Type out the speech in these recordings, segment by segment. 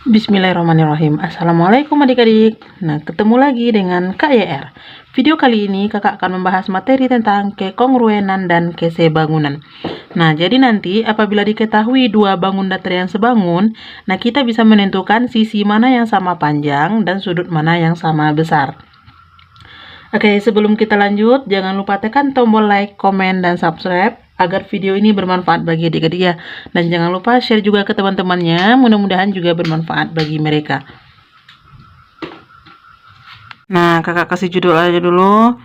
Bismillahirrahmanirrahim. Assalamualaikum adik-adik. Nah, ketemu lagi dengan Kak YR. Video kali ini kakak akan membahas materi tentang kekongruenan dan kesebangunan. Nah, jadi nanti apabila diketahui dua bangun datar yang sebangun, nah kita bisa menentukan sisi mana yang sama panjang dan sudut mana yang sama besar. Oke, sebelum kita lanjut, jangan lupa tekan tombol like, komen, dan subscribe agar video ini bermanfaat bagi adik-adik ya. Dan jangan lupa share juga ke teman-temannya, mudah-mudahan juga bermanfaat bagi mereka. Nah, kakak kasih judul aja dulu.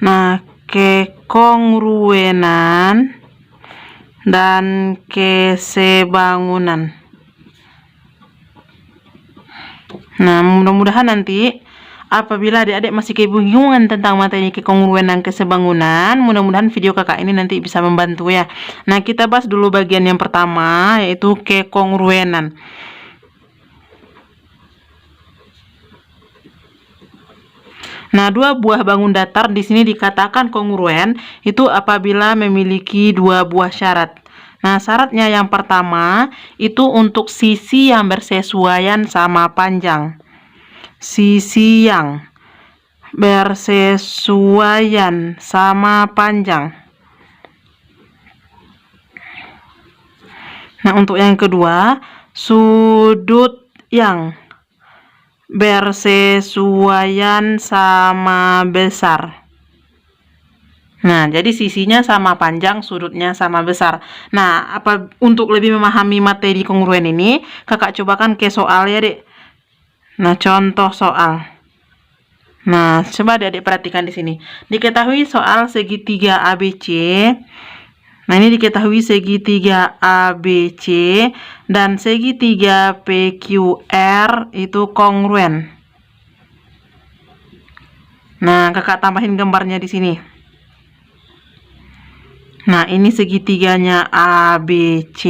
Nah, kekongruenan dan kesebangunan. Nah, mudah-mudahan nanti apabila adik-adik masih kebingungan tentang materi kekongruenan dan kesebangunan, mudah-mudahan video kakak ini nanti bisa membantu ya. Nah, kita bahas dulu bagian yang pertama, yaitu kekongruenan. Nah, dua buah bangun datar di sini dikatakan kongruen itu apabila memiliki dua buah syarat. Nah, syaratnya yang pertama itu untuk sisi yang bersesuaian sama panjang. Sisi yang bersesuaian sama panjang. Nah, untuk yang kedua, sudut yang bersesuaian sama besar. Nah, jadi sisinya sama panjang, sudutnya sama besar. Nah, untuk lebih memahami materi kongruen ini, kakak cobakan ke soal ya, Dek. Nah, contoh soal. Nah, coba adik-adik perhatikan di sini. Diketahui soal segitiga ABC. Nah, ini diketahui segitiga ABC dan segitiga PQR itu kongruen. Nah, kakak tambahin gambarnya di sini. Nah, ini segitiganya ABC.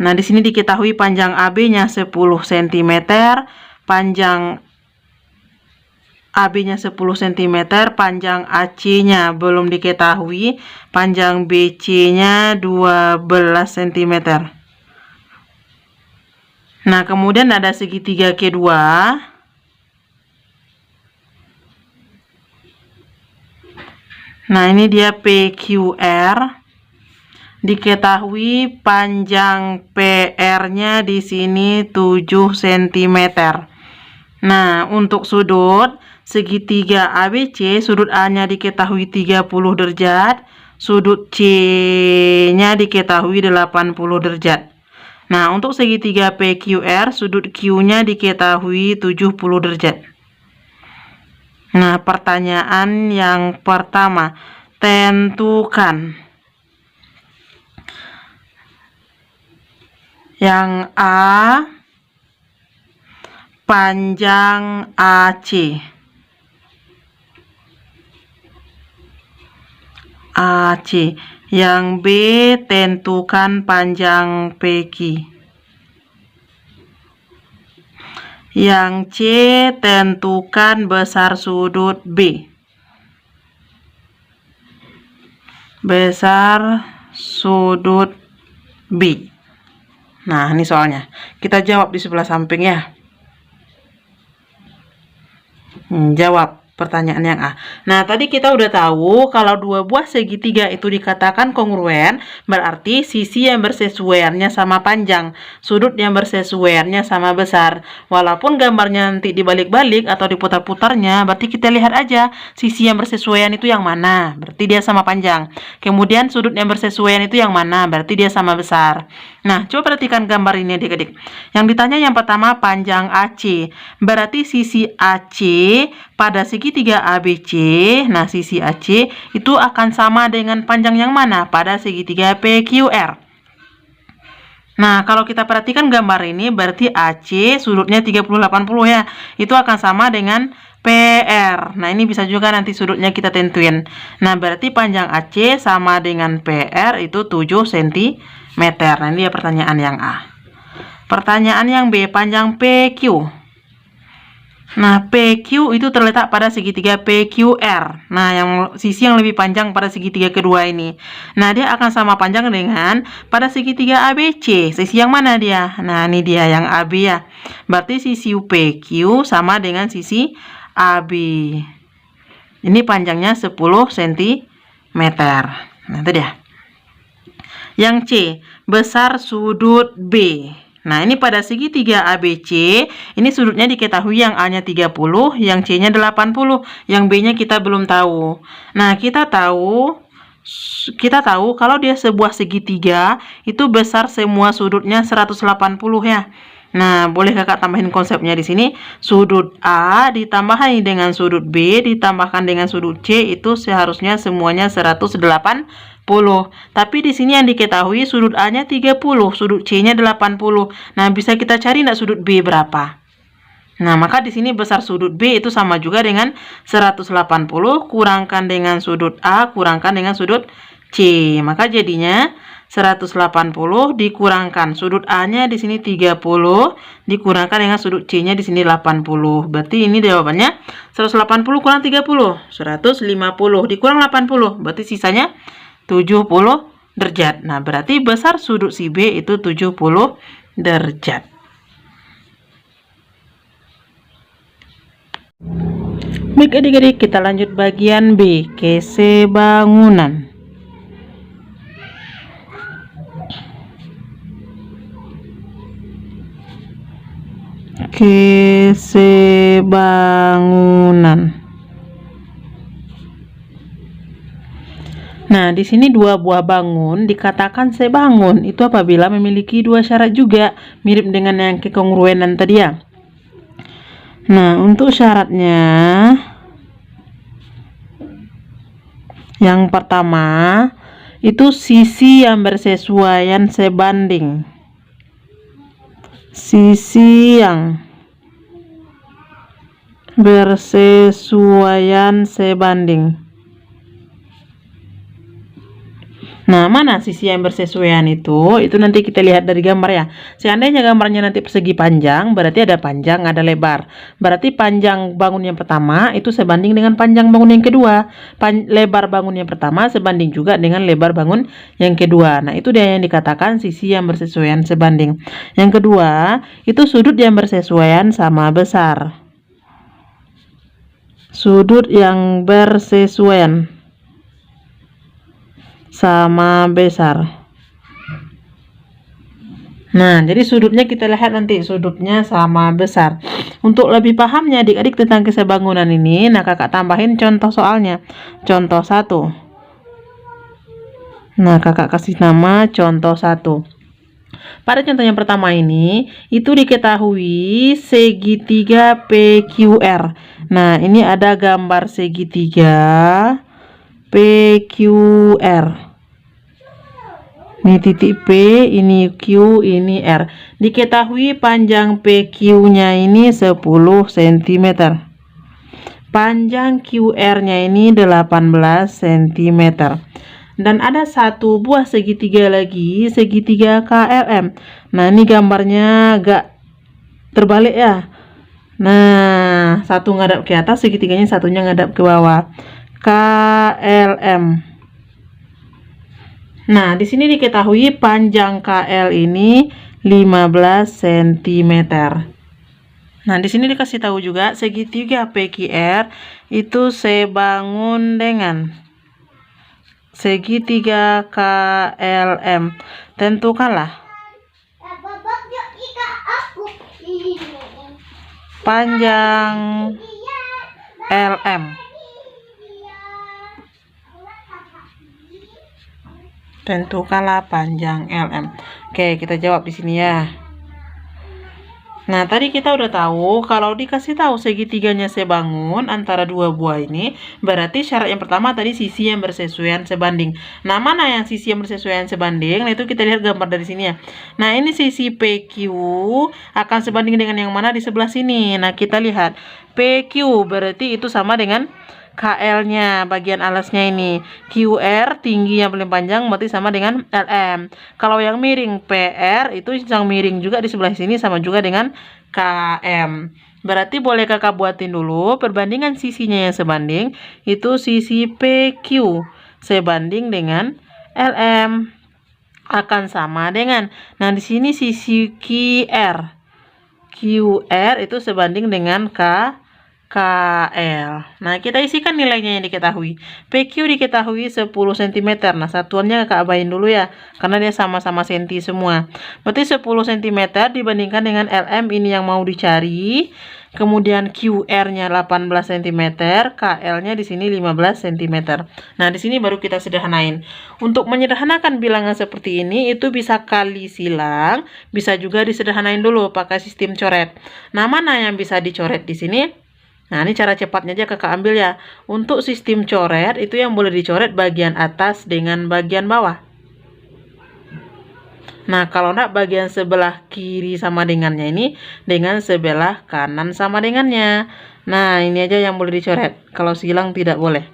Nah, di sini diketahui panjang AB-nya 10 cm, panjang AB-nya 10 cm, panjang AC-nya belum diketahui, panjang BC-nya 12 cm. Nah, kemudian ada segitiga kedua. Nah, ini dia PQR. Diketahui panjang PR-nya di sini 7 cm. Nah, untuk sudut segitiga ABC, sudut A-nya diketahui 30 derajat, sudut C-nya diketahui 80 derajat. Nah, untuk segitiga PQR, sudut Q-nya diketahui 70 derajat. Nah, pertanyaan yang pertama, tentukan yang A panjang AC. Yang B tentukan panjang PQ. Yang C tentukan besar sudut B. Besar sudut B. Nah, ini soalnya. Kita jawab di sebelah samping ya. Jawab pertanyaan yang A. Nah, tadi kita udah tahu kalau dua buah segitiga itu dikatakan kongruen, berarti sisi yang bersesuaiannya sama panjang, sudut yang bersesuaiannya sama besar. Walaupun gambarnya nanti dibalik-balik atau diputar-putarnya, berarti kita lihat aja sisi yang bersesuaian itu yang mana, berarti dia sama panjang. Kemudian sudut yang bersesuaian itu yang mana, berarti dia sama besar. Nah, coba perhatikan gambar ini adik-adik. Yang ditanya yang pertama panjang AC, berarti sisi AC pada segitiga ABC, nah sisi AC itu akan sama dengan panjang yang mana? Pada segitiga PQR. Nah, kalau kita perhatikan gambar ini berarti AC sudutnya 30-80 ya. Itu akan sama dengan PR. Nah, ini bisa juga nanti sudutnya kita tentuin. Nah, berarti panjang AC sama dengan PR itu 7 cm. Nah, ini ya pertanyaan yang A. Pertanyaan yang B, panjang PQ. Nah, PQ itu terletak pada segitiga PQR. Nah, sisi yang lebih panjang pada segitiga kedua ini. Nah, dia akan sama panjang dengan pada segitiga ABC. Sisi yang mana dia? Nah, ini dia yang AB ya. Berarti sisi PQ sama dengan sisi AB. Ini panjangnya 10 cm. Nah, itu dia. Yang C, besar sudut B. Nah, ini pada segitiga ABC, ini sudutnya diketahui yang A-nya 30, yang C-nya 80, yang B-nya kita belum tahu. Nah, kita tahu kalau dia sebuah segitiga, itu besar semua sudutnya 180 ya. Nah, boleh kakak tambahin konsepnya di sini. Sudut A ditambahkan dengan sudut B ditambahkan dengan sudut C itu seharusnya semuanya 180. Tapi di sini yang diketahui sudut A-nya 30, sudut C-nya 80. Nah, bisa kita cari enggak sudut B berapa? Nah, maka di sini besar sudut B itu sama juga dengan 180 kurangkan dengan sudut A kurangkan dengan sudut C. Maka jadinya 180 dikurangkan sudut A-nya di sini 30 dikurangkan dengan sudut C-nya di sini 80. Berarti ini jawabannya 180 kurang 30, 150 dikurang 80. Berarti sisanya 70 derajat. Nah, berarti besar sudut si B itu 70 derajat. Baik adik-adik, kita lanjut bagian B, KC bangunan. KC bangunan. Nah, di sini dua buah bangun dikatakan sebangun itu apabila memiliki dua syarat juga, mirip dengan yang kekongruenan tadi ya. Nah, untuk syaratnya yang pertama itu sisi yang bersesuaian sebanding. Sisi yang bersesuaian sebanding. Nah, mana sisi yang bersesuaian itu? Itu nanti kita lihat dari gambar ya. Seandainya gambarnya nanti persegi panjang, berarti ada panjang, ada lebar. Berarti panjang bangun yang pertama itu sebanding dengan panjang bangun yang kedua. Lebar bangun yang pertama sebanding juga dengan lebar bangun yang kedua. Nah, itu dia yang dikatakan sisi yang bersesuaian sebanding. Yang kedua, itu sudut yang bersesuaian sama besar. Sudut yang bersesuaian sama besar. Nah, jadi sudutnya kita lihat nanti sudutnya sama besar. Untuk lebih pahamnya adik-adik tentang kesebangunan ini, nah kakak tambahin contoh soalnya. Contoh 1. Nah, kakak kasih nama contoh 1. Pada contoh yang pertama ini, itu diketahui segitiga PQR. Nah, ini ada gambar segitiga PQR. Ini titik P, ini Q, ini R. Diketahui panjang PQ-nya ini 10 cm. Panjang QR-nya ini 18 cm. Dan ada satu buah segitiga lagi, segitiga KLM. Nah, ini gambarnya agak terbalik ya. Nah, satu ngadap ke atas, segitiganya satunya ngadap ke bawah. KLM. Nah, di sini diketahui panjang KL ini 15 cm. Nah, di sini dikasih tahu juga segitiga PQR itu sebangun dengan segitiga KLM. Tentukanlah panjang LM. Tentukanlah panjang LM. Oke, kita jawab di sini ya. Nah, tadi kita udah tahu kalau dikasih tahu segitiganya sebangun antara dua buah ini, berarti syarat yang pertama tadi sisi yang bersesuaian sebanding. Nah, mana yang sisi yang bersesuaian sebanding? Nah, itu kita lihat gambar dari sini ya. Nah, ini sisi PQ akan sebanding dengan yang mana di sebelah sini. Nah, kita lihat PQ berarti itu sama dengan KL-nya, bagian alasnya ini. QR tinggi yang paling panjang berarti sama dengan LM. Kalau yang miring PR itu yang miring juga di sebelah sini sama juga dengan KM. Berarti boleh kakak buatin dulu perbandingan sisinya yang sebanding. Itu sisi PQ sebanding dengan LM akan sama dengan, nah di sini sisi QR. QR itu sebanding dengan KL. Nah, kita isikan nilainya yang diketahui. PQ diketahui 10 cm. Nah, satuannya kakak abain dulu ya, karena dia sama-sama senti semua. Berarti 10 cm dibandingkan dengan LM ini yang mau dicari. Kemudian QR-nya 18 cm, KL-nya di sini 15 cm. Nah, di sini baru kita sederhanain. Untuk menyederhanakan bilangan seperti ini, itu bisa kali silang, bisa juga disederhanain dulu pakai sistem coret. Nah, mana yang bisa dicoret di sini? Nah, ini cara cepatnya aja kakak ambil ya. Untuk sistem coret, itu yang boleh dicoret bagian atas dengan bagian bawah. Nah, kalau enggak bagian sebelah kiri sama dengannya ini dengan sebelah kanan sama dengannya. Nah, ini aja yang boleh dicoret. Kalau silang tidak boleh.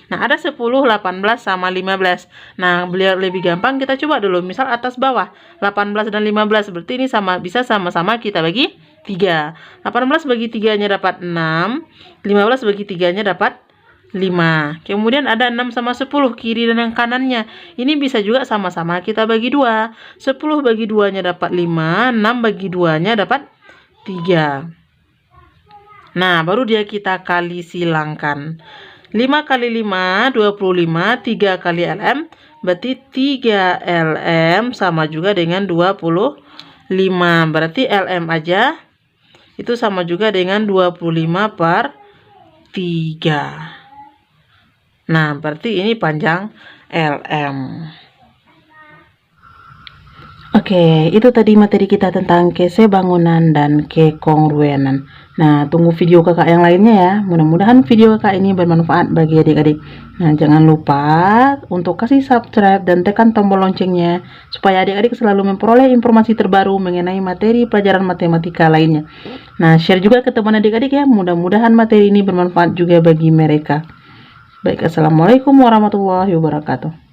Nah, ada 10, 18 sama 15. Nah, biar lebih gampang kita coba dulu. Misal atas bawah 18 dan 15. Berarti ini sama, bisa sama-sama kita bagi 3. 18 bagi 3-nya dapat 6. 15 bagi 3-nya dapat 5. Kemudian ada 6 sama 10 kiri dan yang kanannya. Ini bisa juga sama-sama kita bagi 2. 10 bagi 2-nya dapat 5, 6 bagi 2-nya dapat 3. Nah, baru dia kita kali silangkan. 5 kali 5, 25, 3 kali LM, berarti 3 LM sama juga dengan 25. Berarti LM aja itu sama juga dengan 25 per 3. Nah, berarti ini panjang LM. Oke, itu tadi materi kita tentang kesebangunan dan kekongruenan. Nah, tunggu video kakak yang lainnya ya. Mudah-mudahan video kakak ini bermanfaat bagi adik-adik. Nah, jangan lupa untuk kasih subscribe dan tekan tombol loncengnya supaya adik-adik selalu memperoleh informasi terbaru mengenai materi pelajaran matematika lainnya. Nah, share juga ke teman adik-adik ya. Mudah-mudahan materi ini bermanfaat juga bagi mereka. Baik, assalamualaikum warahmatullahi wabarakatuh.